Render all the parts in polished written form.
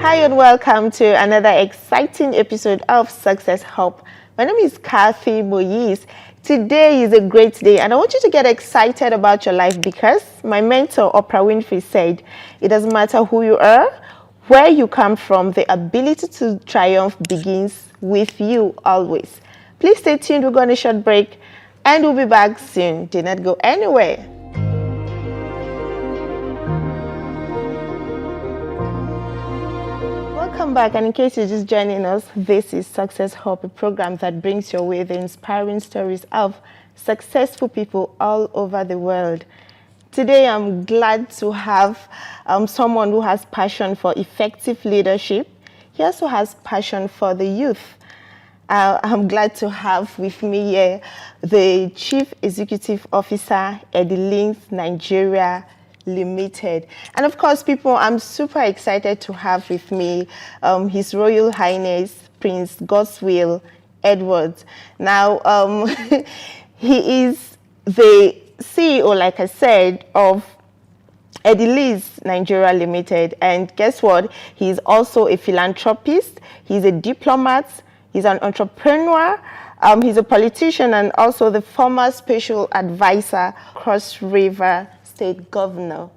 Hi and welcome to another exciting episode of Success Hub. My name is Kathy Moyes. Today is a great day and I want you to get excited about your life because my mentor Oprah Winfrey said, it doesn't matter who you are, where you come from, the ability to triumph begins with you always. Please stay tuned, we're going on a short break and we'll be back soon. Do not go anywhere. Welcome back, and in case you're just joining us, this is Success Hub, a program that brings your way the inspiring stories of successful people all over the world. Today, I'm glad to have someone who has passion for effective leadership. He also has passion for the youth. I'm glad to have with me here the Chief Executive Officer, Eddyliz, Nigeria Limited. And of course, people, I'm super excited to have with me His Royal Highness Prince Godswill Edwards. Now, he is the CEO, like I said, of Eddyliz Nigeria Limited. And guess what? He's also a philanthropist. He's a diplomat. He's an entrepreneur. He's a politician and also the former special advisor, Cross River State Governor.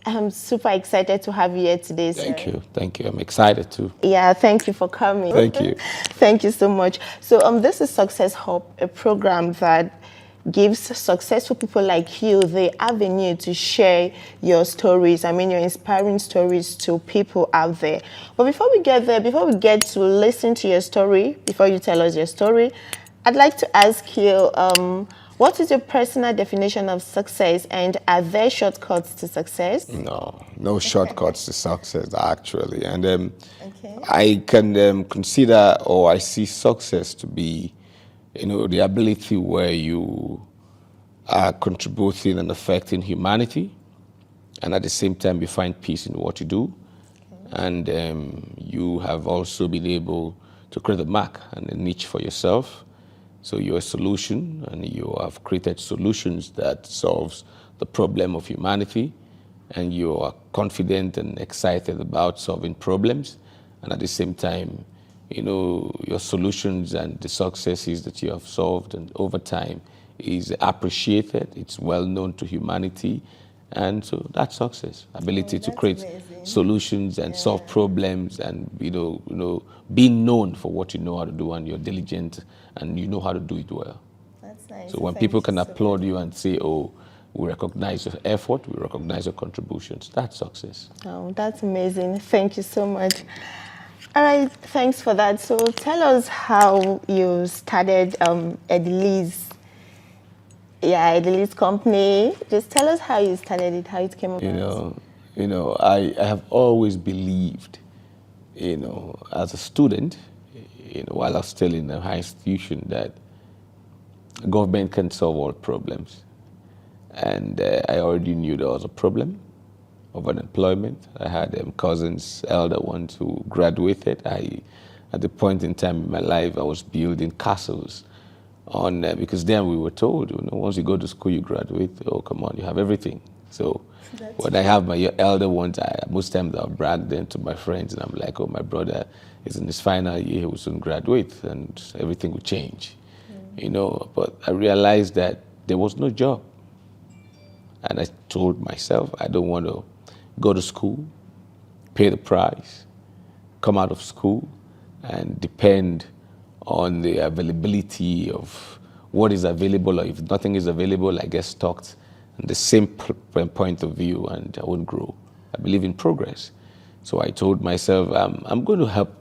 I'm super excited to have you here today, sir. Thank you. I'm excited too. Yeah, thank you for coming. Thank you. Thank you so much. So this is Success Hub, a program that gives successful people like you the avenue to share your stories, your inspiring stories to people out there. But before we get there, before we get to listen to your story, before you tell us your story, I'd like to ask you, what is your personal definition of success, and are there shortcuts to success? No shortcuts to success, actually. And I can consider, or I see success to be, the ability where you are contributing and affecting humanity, and at the same time you find peace in what you do. And you have also been able to create a mark and a niche for yourself. So you're a solution, and you have created solutions that solves the problem of humanity, and you are confident and excited about solving problems. And at the same time, your solutions and the successes that you have solved and over time is appreciated. It's well known to humanity. And so that's success, ability to create solutions and solve problems, and being known for what you know how to do, and you're diligent and you know how to do it well. That's nice. So when people can applaud you and say, oh, we recognize your effort, we recognize your contributions, that's success. Oh, that's amazing. Thank you so much. All right, thanks for that. So tell us how you started Eddyliz. Yeah, Eddyliz company. Just tell us how you started it, how it came about. I have always believed, as a student, while I was still in a high institution, that government can solve all problems. And I already knew there was a problem of unemployment. I had cousins, elder ones who graduated. At the point in time in my life, I was building castles because then we were told, once you go to school, you graduate, oh, come on, you have everything. So when I have my elder ones, most times I'll brag them to my friends, and I'm like, oh, my brother is in his final year, he will soon graduate, and everything will change. But I realized that there was no job. And I told myself, I don't want to go to school, pay the price, come out of school, and depend on the availability of what is available, or if nothing is available, I get stuck in the same point of view, and I won't grow. I believe in progress. So I told myself, I'm going to help,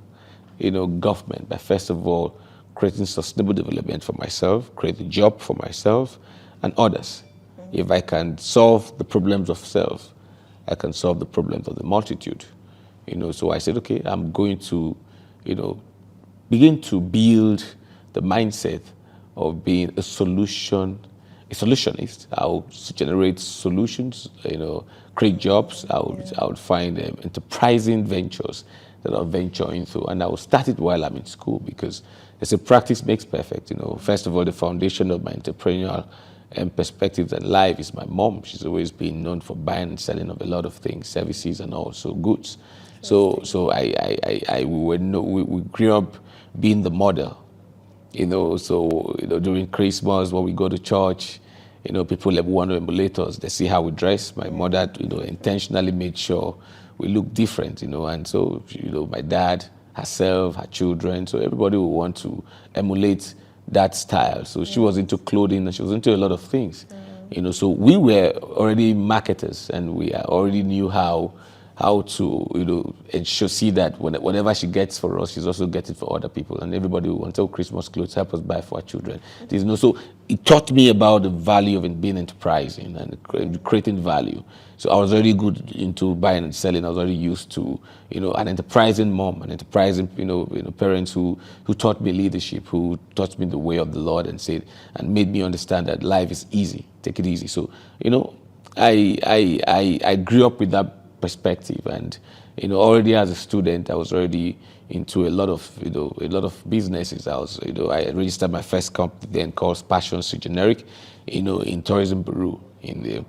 government by first of all creating sustainable development for myself, create a job for myself and others. If I can solve the problems of self, I can solve the problems of the multitude. So I said, okay, I'm going to, begin to build the mindset of being a solutionist. I would generate solutions, create jobs. I would find enterprising ventures that I'll venture into, and I will start it while I'm in school, because it's a practice makes perfect. First of all, the foundation of my entrepreneurial perspectives and life is my mom. She's always been known for buying and selling of a lot of things, services and also goods. So we were no, we grew up being the model, so during Christmas when we go to church, people like want to emulate us. They see how we dress. My mother, intentionally made sure we look different, and so, my dad, herself, her children, so everybody will want to emulate that style. So she was into clothing and she was into a lot of things, so we were already marketers and we already knew how to, and she'll see that whatever she gets for us, she's also getting for other people. And everybody will want, Christmas clothes, help us buy for our children. So it taught me about the value of being enterprising and creating value. So I was already good into buying and selling. I was already used to, an enterprising mom, an enterprising, parents who taught me leadership, who taught me the way of the Lord and made me understand that life is easy. Take it easy. So, I grew up with that perspective, and already as a student I was already into a lot of businesses. I registered my first company then called Passions to Generic, in tourism bureau, in the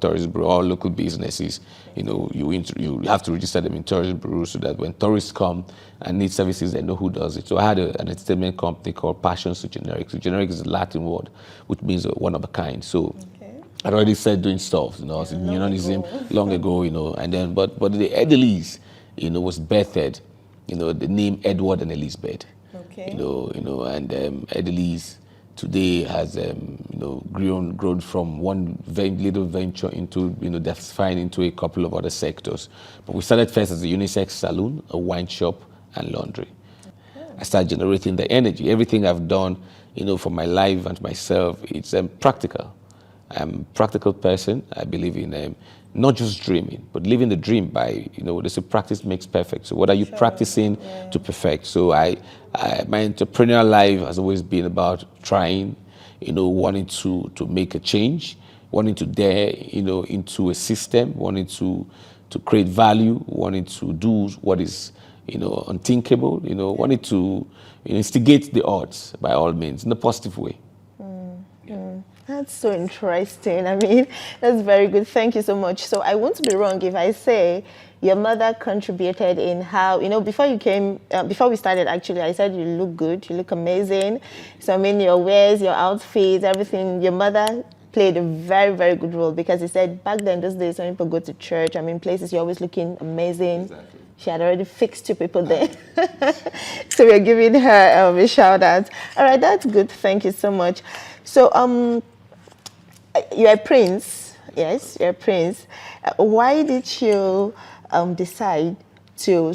tourism bureau. All local businesses, you have to register them in tourism bureau so that when tourists come and need services, they know who does it. So I had an entertainment company called Passions to Generic. So generic is a Latin word which means one of a kind. So I'd already started doing stuff, I was in unionism long ago, and then, but the Eddyliz, was birthed, the name Edward and Elizabeth, and Eddyliz today has, grown from one very little venture into, diversifying into a couple of other sectors. But we started first as a unisex salon, a wine shop, and laundry. I started generating the energy. Everything I've done, for my life and myself, it's practical. I'm a practical person. I believe in not just dreaming, but living the dream by, they say practice makes perfect. So what are you practicing to perfect? So my entrepreneurial life has always been about trying, wanting to make a change, wanting to dare, into a system, wanting to create value, wanting to do what is, unthinkable, wanting to instigate the odds by all means in a positive way. That's so interesting. I mean, that's very good. Thank you so much. So I won't be wrong if I say your mother contributed in how, before you came, before we started, actually, I said you look good, you look amazing. So I mean, your wears, your outfits, everything, your mother played a very, very good role, because he said back then, those days, when people go to church, places, you're always looking amazing. Exactly. She had already fixed 2 people there. So we're giving her a shout out. All right, that's good. Thank you so much. So, you're a prince, yes, you're a prince. Why did you decide to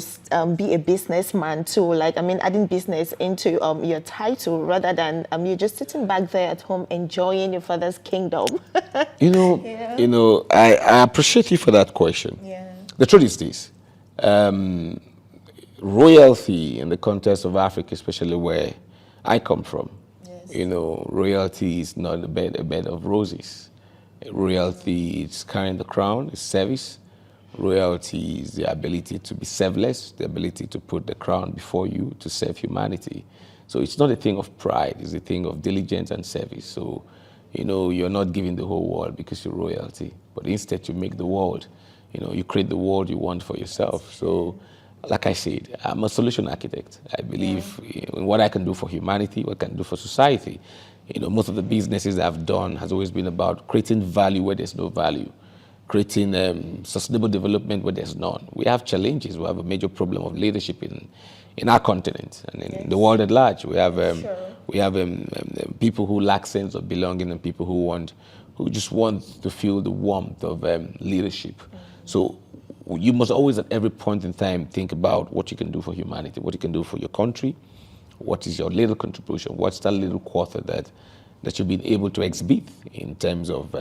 be a businessman too? Adding business into your title rather than you just sitting back there at home enjoying your father's kingdom? I appreciate you for that question. Yeah. The truth is this. Royalty in the context of Africa, especially where I come from, royalty is not a bed of roses. Royalty is carrying the crown, is service. Royalty is the ability to be selfless, the ability to put the crown before you to serve humanity. So it's not a thing of pride, it's a thing of diligence and service. So, you're not giving the whole world because you're royalty, but instead you make the world, you create the world you want for yourself. So, like I said, I'm a solution architect. I believe in what I can do for humanity, what I can do for society. Most of the businesses I've done has always been about creating value where there's no value, creating sustainable development where there's none. We have challenges. We have a major problem of leadership in our continent and in the world at large. We have people who lack sense of belonging and people who just want to feel the warmth of leadership. So you must always at every point in time think about what you can do for humanity, what you can do for your country, what is your little contribution, what's that little quarter that you've been able to exhibit in terms of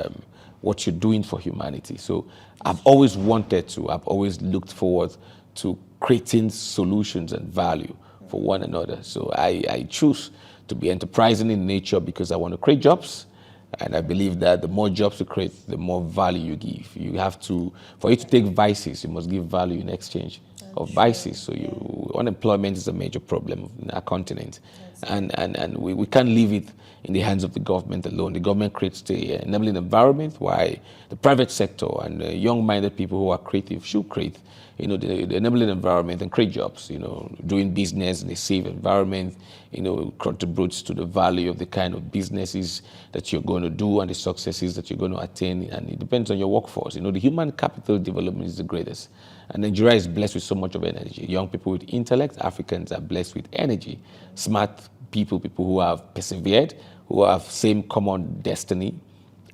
what you're doing for humanity. So I've always looked forward to creating solutions and value for one another. So I choose to be enterprising in nature because I want to create jobs. And I believe that the more jobs you create, the more value you give. For you to take vices, you must give value in exchange of vices. So unemployment is a major problem in our continent. And we can't leave it in the hands of the government alone. The government creates the enabling environment, while the private sector and young-minded people who are creative should create, the enabling environment and create jobs. Doing business in a safe environment, contributes to the value of the kind of businesses that you're going to do and the successes that you're going to attain. And it depends on your workforce. The human capital development is the greatest. And Nigeria is blessed with so much of energy. Young people with intellect, Africans are blessed with energy. Smart people who have persevered, who have same common destiny,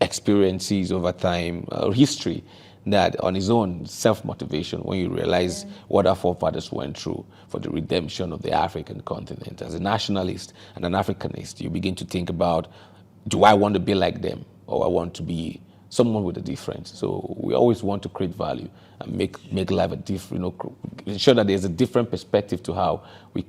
experiences over time, history, that on his own self-motivation, when you realize what our forefathers went through for the redemption of the African continent. As a nationalist and an Africanist, you begin to think about, do I want to be like them, or I want to be someone with a difference? So we always want to create value and make life a different, ensure that there's a different perspective to how we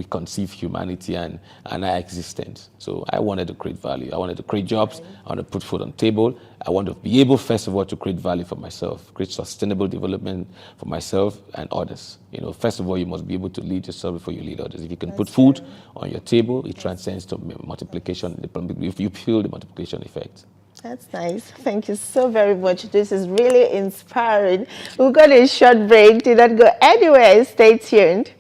conceive humanity and our existence. So I wanted to create value. I wanted to create jobs. I want to put food on the table. I want to be able, first of all, to create value for myself, create sustainable development for myself and others. First of all, you must be able to lead yourself before you lead others. If you can put food on your table, it transcends to multiplication. If you feel the multiplication effect. That's nice. Thank you so very much. This is really inspiring. We've got a short break. Do not go anywhere. Stay tuned.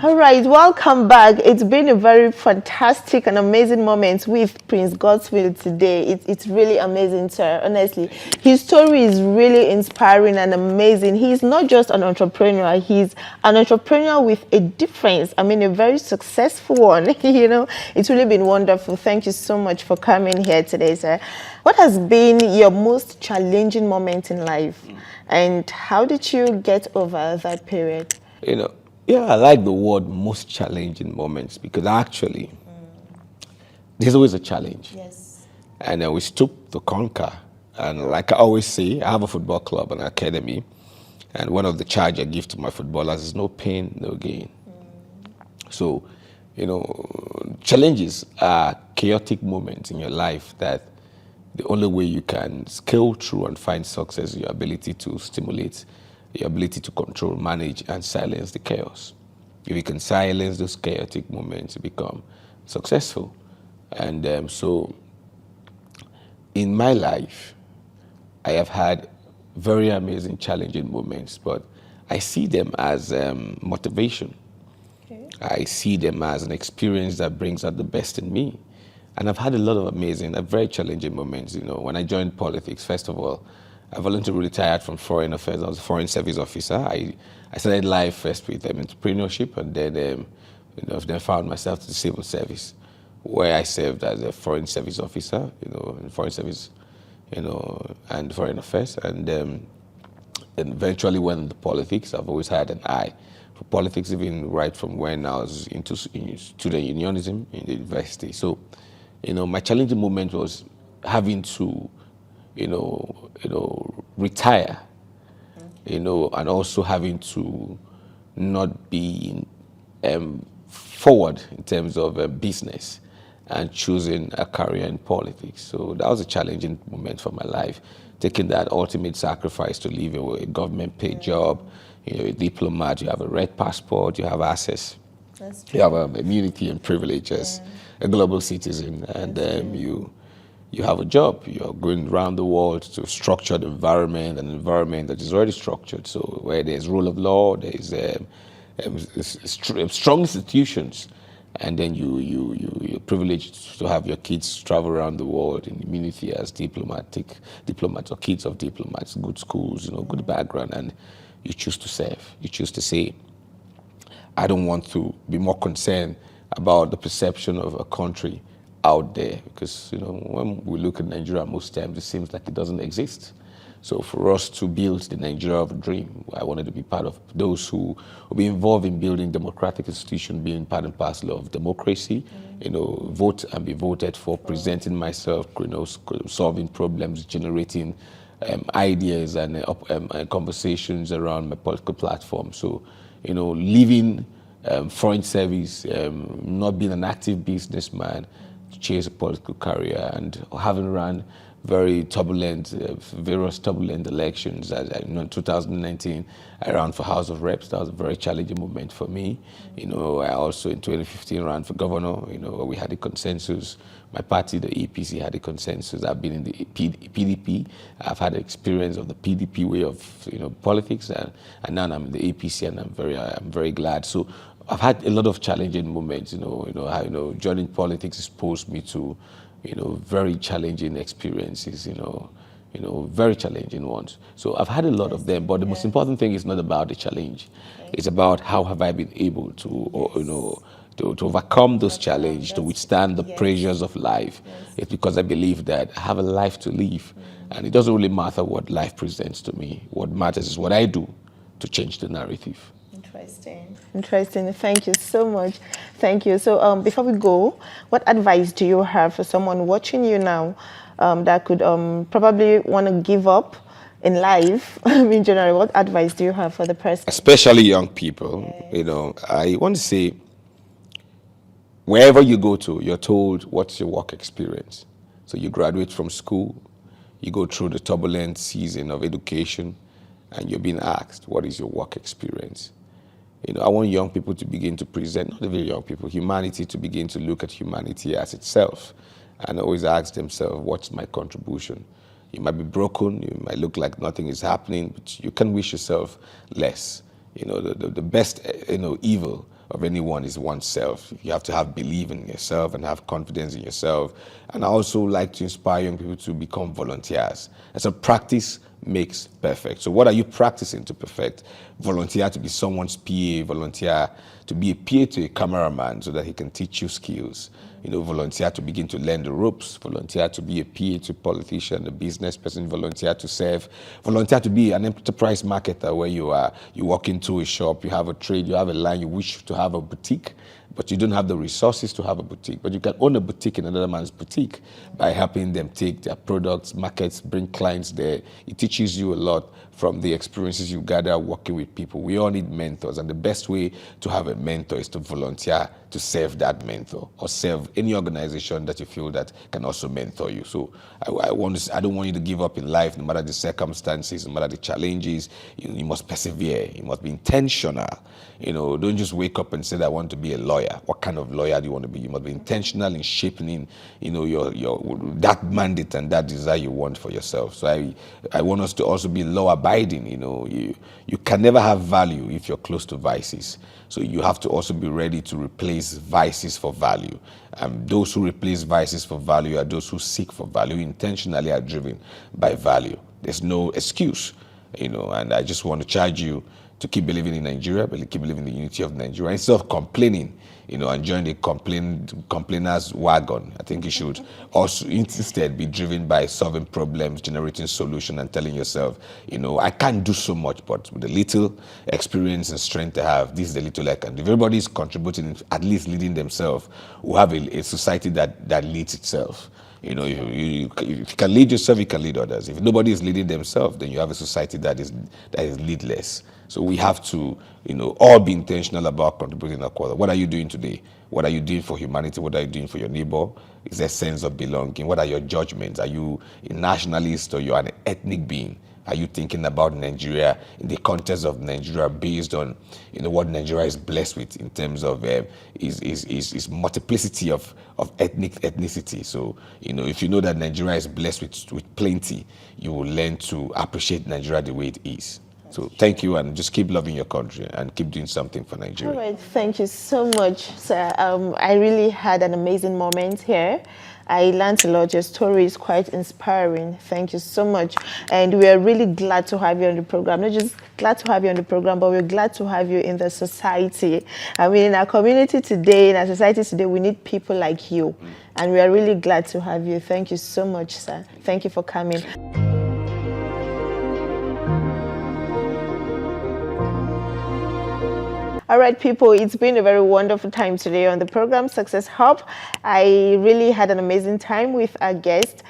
All right, welcome back. It's been a very fantastic and amazing moment with Prince Godswill today. It's really amazing, sir, honestly. His story is really inspiring and amazing. He's not just an entrepreneur, he's an entrepreneur with a difference. I mean, a very successful one. It's really been wonderful. Thank you so much for coming here today, sir. What has been your most challenging moment in life? And how did you get over that period? Yeah, I like the word most challenging moments, because actually, there's always a challenge. Yes. And we stoop to conquer. And like I always say, I have a football club, an academy. And one of the charge I give to my footballers is no pain, no gain. So, challenges are chaotic moments in your life that the only way you can scale through and find success is your ability to stimulate, your ability to control, manage, and silence the chaos. If you can silence those chaotic moments, you become successful. And so in my life, I have had very amazing, challenging moments, but I see them as motivation. Okay. I see them as an experience that brings out the best in me. And I've had a lot of amazing, very challenging moments. When I joined politics, first of all, I voluntarily retired from foreign affairs. I was a foreign service officer. I started life first with entrepreneurship, and then then found myself to the civil service, where I served as a foreign service officer, in foreign service, and foreign affairs, and eventually went into politics. I've always had an eye for politics, even right from when I was into student unionism in the university. So, my challenging moment was having to retire, and also having to not be forward in terms of business and choosing a career in politics. So that was a challenging moment for my life, taking that ultimate sacrifice to leave a government-paid job. A diplomat, you have a red passport, you have access, you have immunity and privileges, a global citizen, and you have a job. You're going around the world to structure the environment, an environment that is already structured. So where there's rule of law, there's strong institutions, and then you're privileged to have your kids travel around the world in immunity as diplomats or kids of diplomats, good schools, good background, and you choose to serve. You choose to say, I don't want to be more concerned about the perception of a country out there, because when we look at Nigeria, most times it seems like it doesn't exist. So for us to build the Nigeria of a dream, I wanted to be part of those who will be involved in building democratic institutions, being part and parcel of democracy, vote and be voted for, presenting myself, solving problems, generating ideas and conversations around my political platform. So, leaving foreign service, not being an active businessman, to chase a political career, and having run very turbulent, various turbulent elections. As I, in 2019, I ran for House of Reps. That was a very challenging moment for me. I also in 2015 ran for governor. We had a consensus. My party, the APC, had a consensus. I've been in the PDP. I've had experience of the PDP way of politics, and now I'm in the APC, and I'm very glad. So I've had a lot of challenging moments. Joining politics exposed me to very challenging experiences. Very challenging ones. So I've had a lot of them, but the most important thing is not about the challenge. It's about how have I been able to, to overcome those challenges, to withstand the pressures of life. It's because I believe that I have a life to live, and it doesn't really matter what life presents to me. What matters is what I do to change the narrative. Interesting. Thank you so much. Thank you. So before we go, what advice do you have for someone watching you now that could probably want to give up in life? In general, what advice do you have for the person? Especially young people, I want to say, wherever you go to, you're told what's your work experience. So you graduate from school, you go through the turbulent season of education, and you're being asked, what is your work experience? I want young people to begin to present, not even young people, humanity to begin to look at humanity as itself and always ask themselves, what's my contribution? You might be broken, you might look like nothing is happening, but you can wish yourself less. The best evil of anyone is oneself. You have to have belief in yourself and have confidence in yourself. And I also like to inspire young people to become volunteers. As a practice makes perfect. So what are you practicing to perfect? Volunteer to be someone's PA, volunteer to be a PA to a cameraman so that he can teach you skills. Volunteer to begin to learn the ropes, volunteer to be a PA to a politician, a business person, volunteer to serve, volunteer to be an enterprise marketer where you walk into a shop, you have a trade, you have a line, you wish to have a boutique, but you don't have the resources to have a boutique. But you can own a boutique in another man's boutique by helping them take their products, markets, bring clients there. It teaches you a lot from the experiences you gather working with people. We all need mentors, and the best way to have a mentor is to volunteer to serve that mentor or serve any organization that you feel that can also mentor you. So I don't want you to give up in life, no matter the circumstances, no matter the challenges. You must persevere. You must be intentional. Don't just wake up and say that I want to be a lawyer. What kind of lawyer do you want to be? You must be intentional in shaping, your that mandate and that desire you want for yourself. So I want us to also be law-abiding. You can never have value if you're close to vices. So you have to also be ready to replace vices for value. Those who replace vices for value are those who seek for value, intentionally are driven by value. There's no excuse, and I just want to charge you to keep believing in Nigeria, but keep believing in the unity of Nigeria. Instead of complaining, and join the complainers wagon, I think you should also instead be driven by solving problems, generating solutions, and telling yourself, I can't do so much, but with the little experience and strength I have, this is the little I can do. If everybody is contributing, at least leading themselves, we'll have a society that leads itself. If you can lead yourself, you can lead others. If nobody is leading themselves, then you have a society that is leadless. So we have to, all be intentional about contributing equally. What are you doing today? What are you doing for humanity? What are you doing for your neighbor? Is there a sense of belonging? What are your judgments? Are you a nationalist or you're an ethnic being? Are you thinking about Nigeria in the context of Nigeria based on what Nigeria is blessed with in terms of is multiplicity of ethnicity? So if you know that Nigeria is blessed with plenty, you will learn to appreciate Nigeria the way it is. So thank you, and just keep loving your country and keep doing something for Nigeria. All right, thank you so much, sir. I really had an amazing moment here. I learned a lot. Your story is quite inspiring. Thank you so much. And we are really glad to have you on the program. Not just glad to have you on the program, but we're glad to have you in the society. I mean, in our community today, in our society today, we need people like you. And we are really glad to have you. Thank you so much, sir. Thank you for coming. All right, people, it's been a very wonderful time today on the program Success Hub. I really had an amazing time with our guest.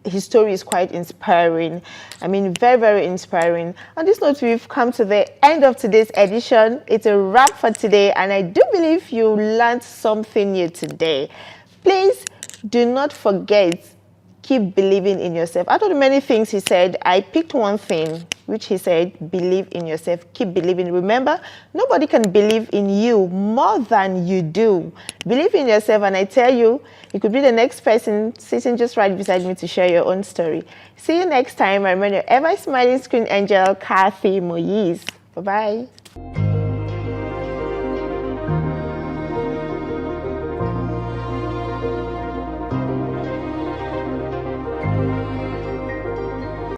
His story is quite inspiring. I mean, very, very inspiring. On this note, we've come to the end of today's edition. It's a wrap for today, and I do believe you learned something new today. Please do not forget keep believing in yourself. Out of the many things he said, I picked one thing, which he said, believe in yourself, keep believing. Remember, nobody can believe in you more than you do. Believe in yourself, and I tell you, you could be the next person sitting just right beside me to share your own story. See you next time. I remain your ever smiling screen angel, Kathy Moyes. Bye-bye.